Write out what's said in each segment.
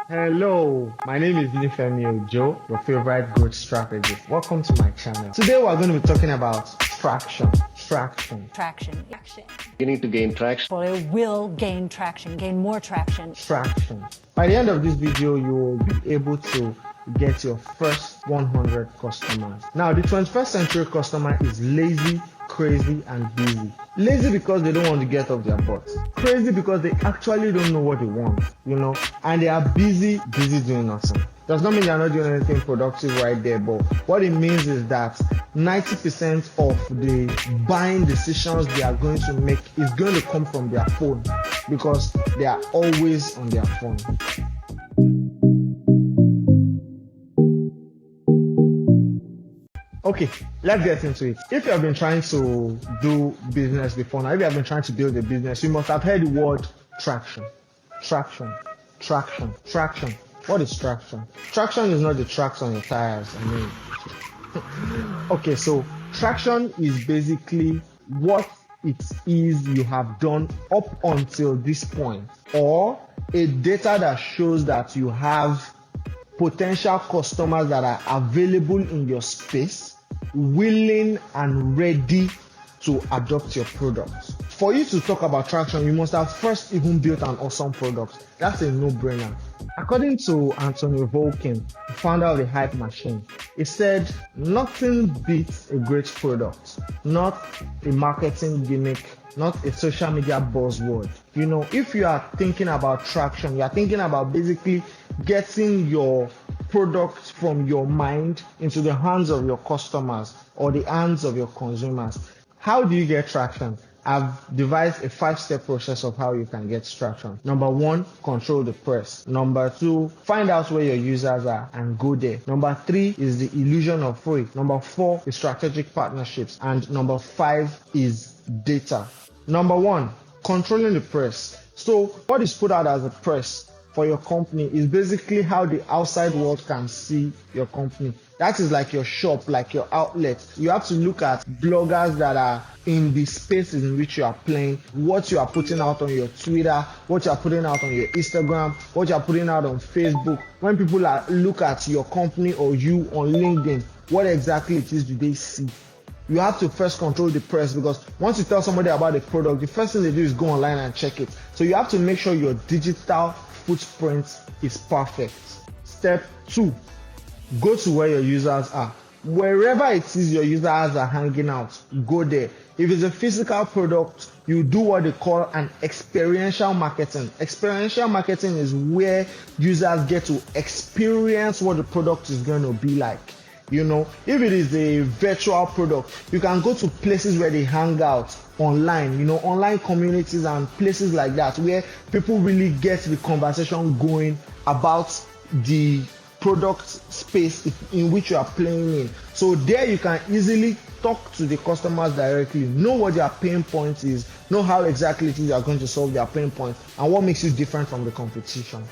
Hello, my name is Nifemiojo, your favorite growth strategist. Welcome to my channel. Today we're going to be talking about traction. Traction. You need to gain traction. Well, it will gain traction, gain more traction. Traction. By the end of this video, you will be able to get your first 100 customers. Now, the 21st century customer is lazy, crazy, and busy. Lazy because they don't want to get off their butts. Crazy because they actually don't know what they want, and they are busy doing nothing. Does not mean they're not doing anything productive right there, but what it means is that 90% of the buying decisions they are going to make is going to come from their phone because they are always on their phone. Okay, let's get into it. If you have been trying to do business before now, if you have been trying to build a business, you must have heard the word traction. Traction. What is traction? Traction is not the tracks on your tires. Okay, so traction is basically what it is you have done up until this point, or a data that shows that you have potential customers that are available in your space, willing and ready to adopt your product. For you to talk about traction, you must have first even built an awesome product. That's a no-brainer. According to Anthony Volkin, the founder of the Hype Machine, he said, nothing beats a great product, not a marketing gimmick, not a social media buzzword. If you are thinking about traction, you are thinking about basically getting your product from your mind into the hands of your customers or the hands of your consumers. How do you get traction? I've devised a 5-step process of how you can get traction. Number 1, control the press. Number 2, find out where your users are and go there. Number 3 is the illusion of free. Number 4 is strategic partnerships. And number 5 is data. Number 1, controlling the press. So what is put out as a press for your company is basically how the outside world can see your company. That is like your shop, like your outlet. You have to look at bloggers that are in the spaces in which you are playing, what you are putting out on your Twitter, what you are putting out on your Instagram, what you are putting out on Facebook. When people look at your company or you on LinkedIn, what exactly it is do they see? You have to first control the press, because once you tell somebody about a product, the first thing they do is go online and check it. So you have to make sure your digital footprint is perfect. Step 2, go to where your users are. Wherever it is your users are hanging out, go there. If it's a physical product, you do what they call an experiential marketing. Experiential marketing is where users get to experience what the product is going to be like. If it is a virtual product, you can go to places where they hang out online, online communities and places like that, where people really get the conversation going about the product space in which you are playing in. So there you can easily talk to the customers directly, know what their pain point is, know how exactly it is you are going to solve their pain point, and what makes you different from the competition.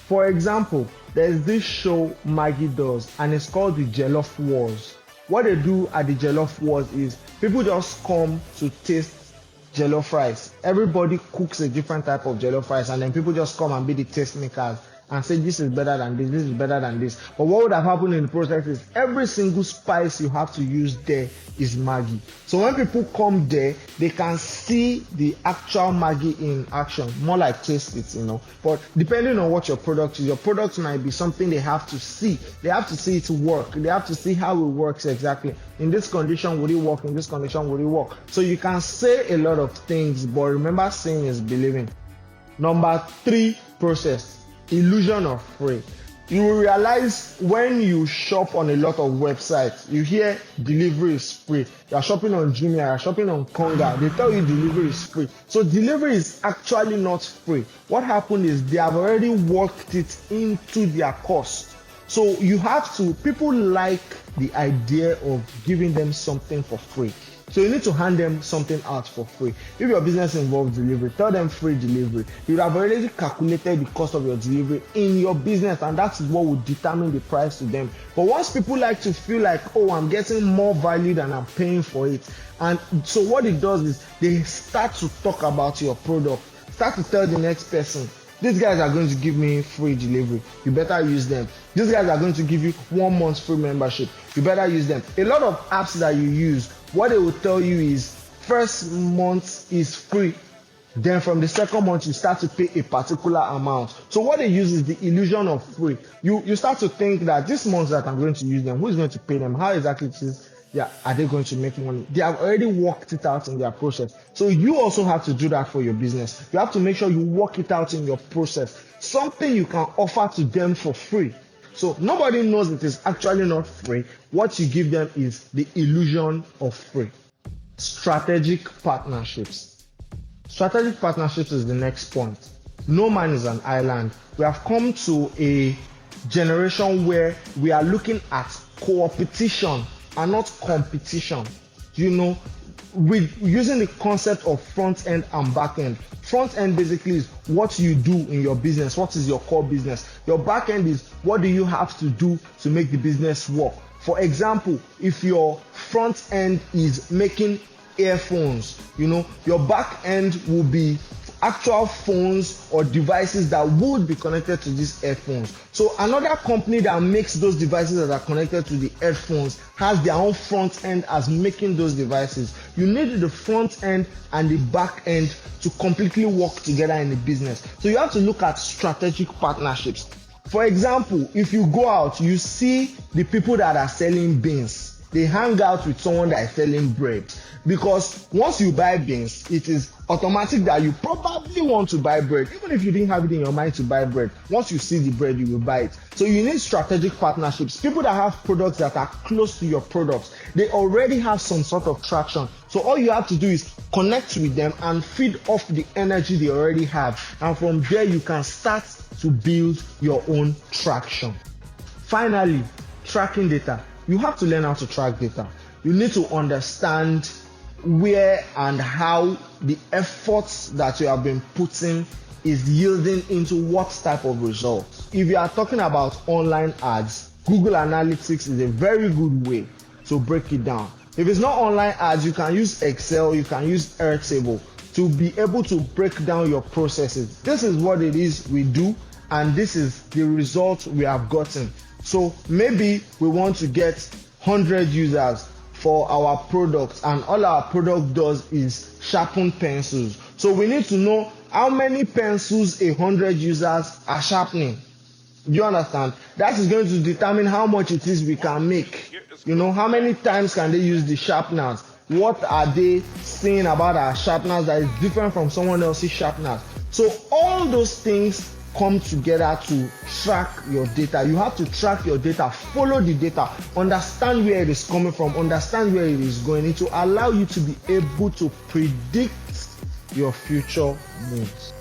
For example, there's this show Maggie does, and it's called the Jollof Wars. What they do at the Jollof Wars is people just come to taste jollof rice. Everybody cooks a different type of jollof rice, and then people just come and be the taste makers and say this is better than this is better than this. But what would have happened in the process is every single spice you have to use there is Maggi. So when people come there, they can see the actual Maggi in action, more like taste it, But depending on what your product is, your product might be something they have to see. They have to see it work. They have to see how it works exactly. In this condition, would it work? In this condition, would it work? So you can say a lot of things, but remember, seeing is believing. Number 3 process. Illusion of free. You will realize when you shop on a lot of websites, you hear delivery is free. You are shopping on Jumia, you are shopping on Konga, they tell you delivery is free. So delivery is actually not free. What happened is they have already worked it into their cost. So people like the idea of giving them something for free. So you need to hand them something out for free. If your business involves delivery, tell them free delivery. You have already calculated the cost of your delivery in your business, and that's what will determine the price to them. But once people like to feel like, oh, I'm getting more value than I'm paying for it, and so what it does is they start to talk about your product, start to tell the next person, These guys are going to give me free delivery. You better use them. These guys are going to give you 1 month free membership. You better use them. A lot of apps that you use, what they will tell you is first month is free. Then from the second month, you start to pay a particular amount. So what they use is the illusion of free. You start to think that this month that I'm going to use them, who is going to pay them? How exactly are they going to make money? They have already worked it out in their process. So you also have to do that for your business. You have to make sure you work it out in your process. Something you can offer to them for free. So nobody knows it is actually not free. What you give them is the illusion of free. Strategic partnerships. Strategic partnerships is the next point. No man is an island. We have come to a generation where we are looking at co-opetition and not competition. With using the concept of front end and back end. Front end basically is what you do in your business. What is your core business? Your back end is what do you have to do to make the business work. For example, if your front end is making earphones, your back end will be actual phones or devices that would be connected to these earphones. So another company that makes those devices that are connected to the headphones has their own front end as making those devices. You need the front end and the back end to completely work together in the business. So you have to look at strategic partnerships. For example, if you go out, you see the people that are selling beans. They hang out with someone that is selling bread, because once you buy beans, it is automatic that you probably want to buy bread. Even if you didn't have it in your mind to buy bread, once you see the bread, you will buy it. So you need strategic partnerships. People that have products that are close to your products, they already have some sort of traction. So all you have to do is connect with them and feed off the energy they already have. And from there, you can start to build your own traction. Finally, tracking data. You have to learn how to track data. You need to understand where and how the efforts that you have been putting is yielding into what type of results. If you are talking about online ads, Google Analytics is a very good way to break it down. If it's not online ads, you can use Excel, you can use Airtable to be able to break down your processes. This is what it is we do, and this is the result we have gotten. So maybe we want to get 100 users for our product, and all our product does is sharpen pencils. So we need to know how many pencils 100 users are sharpening. Do you understand? That is going to determine how much it is we can make. How many times can they use the sharpeners? What are they saying about our sharpeners that is different from someone else's sharpeners? So all those things come together to track your data. You have to track your data, follow the data, understand where it is coming from, understand where it is going. It will allow you to be able to predict your future moves.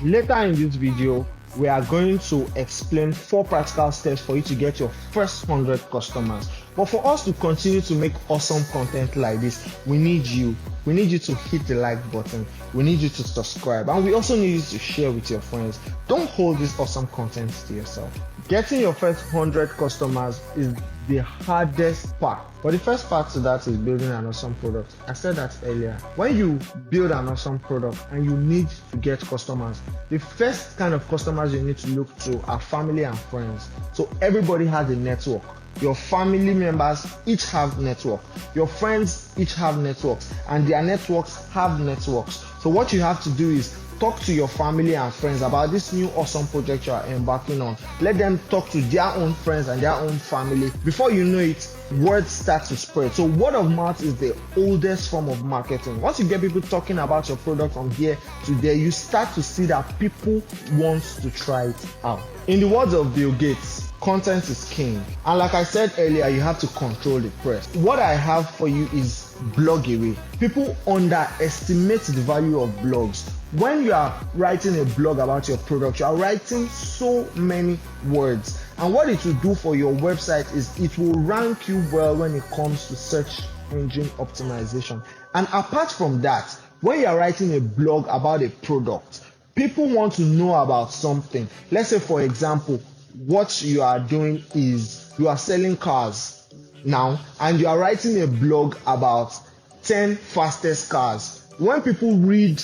Later in this video, we are going to explain 4 practical steps for you to get your first 100 customers. But for us to continue to make awesome content like this, we need you. We need you to hit the like button. We need you to subscribe. And we also need you to share with your friends. Don't hold this awesome content to yourself. Getting your first 100 customers is the hardest part. But the first part to that is building an awesome product. I said that earlier. When you build an awesome product and you need to get customers, the first kind of customers you need to look to are family and friends. So everybody has a network. Your family members each have networks. Your friends each have networks, and their networks have networks. So what you have to do is talk to your family and friends about this new awesome project you are embarking on. Let them talk to their own friends and their own family. Before you know it, word starts to spread. So word of mouth is the oldest form of marketing. Once you get people talking about your product from here to there, you start to see that people want to try it out. In the words of Bill Gates, content is king. And like I said earlier, you have to control the press. What I have for you is blog away. People underestimate the value of blogs. When you are writing a blog about your product, you are writing so many words. And what it will do for your website is it will rank you well when it comes to search engine optimization. And apart from that, when you are writing a blog about a product, people want to know about something. Let's say, for example, what you are doing is you are selling cars now, and you are writing a blog about 10 fastest cars. When people read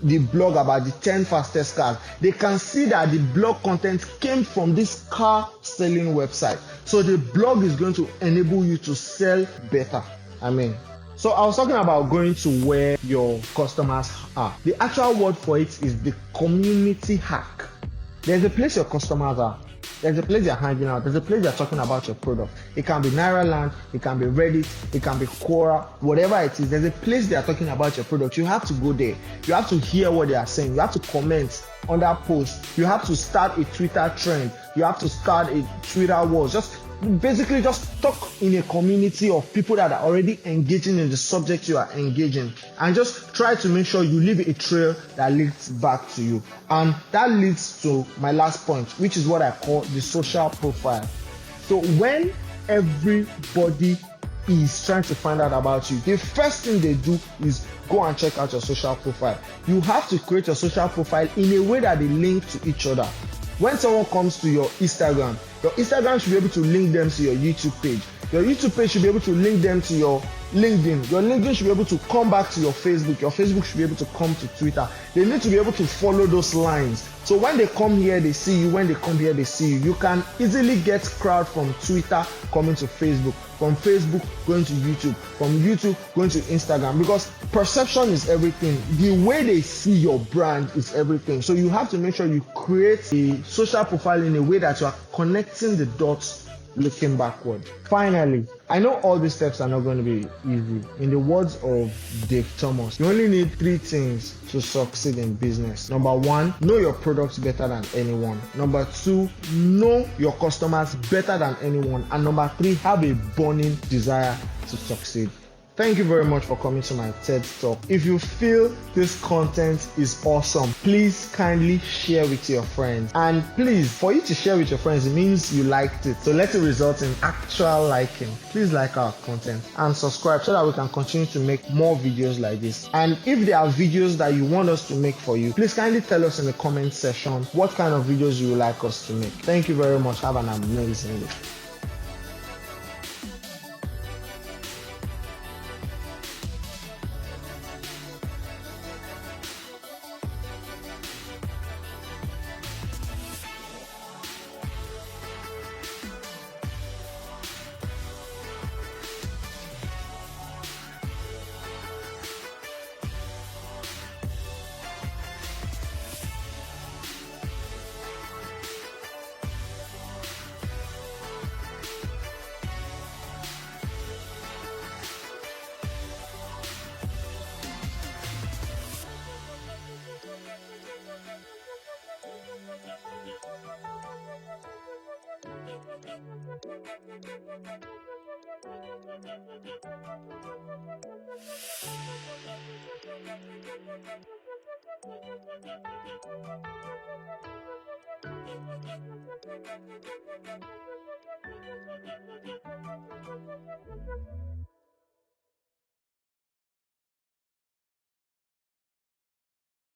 the blog about the 10 fastest cars, they can see that the blog content came from this car selling website. So the blog is going to enable you to sell better. So I was talking about going to where your customers are. The actual word for it is the community hack. There's a place your customers are. There's a place they're hanging out. There's a place they're talking about your product. It can be Nairaland, it can be Reddit, it can be Quora, whatever it is. There's a place they're talking about your product. You have to go there. You have to hear what they are saying. You have to comment on that post. You have to start a Twitter trend. You have to start a Twitter wars. Just talk in a community of people that are already engaging in the subject you are engaging, and just try to make sure you leave a trail that leads back to you. And that leads to my last point, which is what I call the social profile. So when everybody is trying to find out about you, the first thing they do is go and check out your social profile. You have to create your social profile in a way that they link to each other. When someone comes to your Instagram should be able to link them to your YouTube page. Your YouTube page should be able to link them to your LinkedIn. Your LinkedIn should be able to come back to your Facebook. Your Facebook should be able to come to Twitter. They need to be able to follow those lines. So when they come here, they see you. When they come here, they see you. You can easily get crowd from Twitter coming to Facebook, from Facebook going to YouTube, from YouTube going to Instagram, because perception is everything. The way they see your brand is everything. So you have to make sure you create a social profile in a way that you are connecting the dots looking backward. Finally, I know all these steps are not going to be easy. In the words of Dave Thomas, you only need 3 things to succeed in business. Number 1, know your products better than anyone. Number 2, know your customers better than anyone. And number 3, have a burning desire to succeed. Thank you very much for coming to my TED Talk. If you feel this content is awesome, please kindly share with your friends. And please, for you to share with your friends, it means you liked it. So let it result in actual liking. Please like our content and subscribe so that we can continue to make more videos like this. And if there are videos that you want us to make for you, please kindly tell us in the comment section what kind of videos you would like us to make. Thank you very much. Have an amazing day.